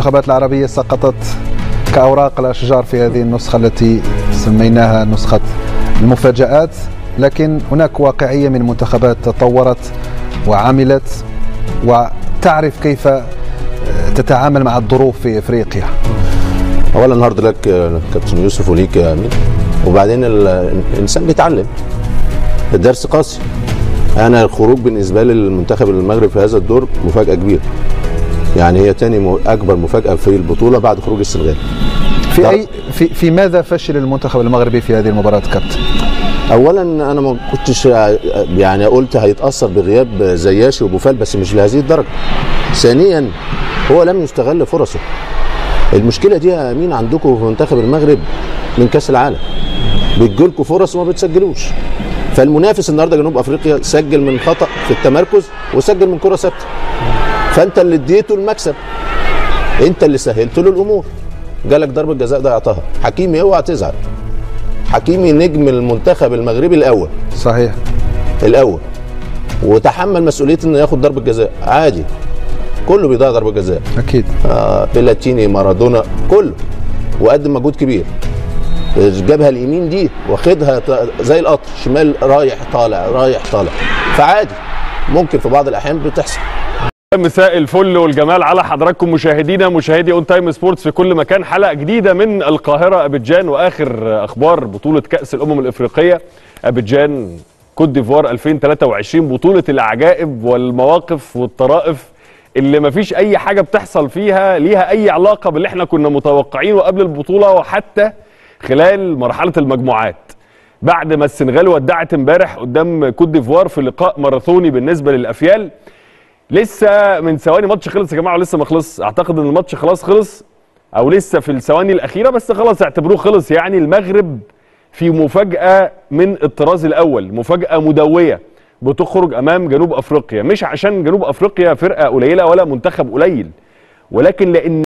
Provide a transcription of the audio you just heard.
المنتخبات العربية سقطت كأوراق الأشجار في هذه النسخة التي سميناها نسخة المفاجآت، لكن هناك واقعية من المنتخبات تطورت وعملت وتعرف كيف تتعامل مع الظروف في إفريقيا. أولا النهارده لك كابتن يوسف وليك يا أمين، وبعدين الإنسان بيتعلم، الدرس قاسي. أنا الخروج بالنسبة لي للمنتخب المغرب في هذا الدور مفاجأة كبيرة، يعني هي تاني أكبر مفاجأة في البطولة بعد خروج السنغال. في ماذا فشل المنتخب المغربي في هذه المباراة كابتن؟ اولا انا ما كنتش يعني قلت هيتاثر بغياب زياشي وبوفال، بس مش لهذه الدرجه. ثانيا هو لم يستغل فرصه. المشكله دي يا امين عندكم في منتخب المغرب من كاس العالم، بتجيلكوا فرص وما بتسجلوش. فالمنافس النهارده جنوب افريقيا سجل من خطا في التمركز وسجل من كره ثابته، فانت اللي اديته المكسب، انت اللي سهلت له الامور. جالك ضربه جزاء ضيعتها. حكيمي اوعى تزعل، حكيمي نجم المنتخب المغربي الاول، صحيح الاول، وتحمل مسؤوليه انه ياخد ضربه جزاء عادي. كله بيضيع ضربه جزاء اكيد، بلاتيني، مارادونا، كله، وقدم مجهود كبير. جابها اليمين دي واخدها زي القطر، شمال رايح طالع رايح طالع، فعادي ممكن في بعض الاحيان بتحصل. مساء الفل والجمال على حضراتكم مشاهدينا مشاهدي اون تايم سبورتس في كل مكان. حلقه جديده من القاهره ابيجان واخر اخبار بطوله كاس الامم الافريقيه ابيجان كوت ديفوار 2023، بطوله العجائب والمواقف والطرائف اللي مفيش اي حاجه بتحصل فيها ليها اي علاقه باللي احنا كنا متوقعينه قبل البطوله وحتى خلال مرحله المجموعات. بعد ما السنغال ودعت امبارح قدام كوت ديفوار في لقاء ماراثوني بالنسبه للافيال، لسه من ثواني ماتش خلص يا جماعه ولسه ما خلص. اعتقد ان الماتش خلاص خلص او لسه في الثواني الاخيره، بس خلاص اعتبروه خلص. يعني المغرب في مفاجاه من الطراز الاول، مفاجاه مدويه بتخرج امام جنوب افريقيا، مش عشان جنوب افريقيا فرقه قليله ولا منتخب قليل، ولكن لان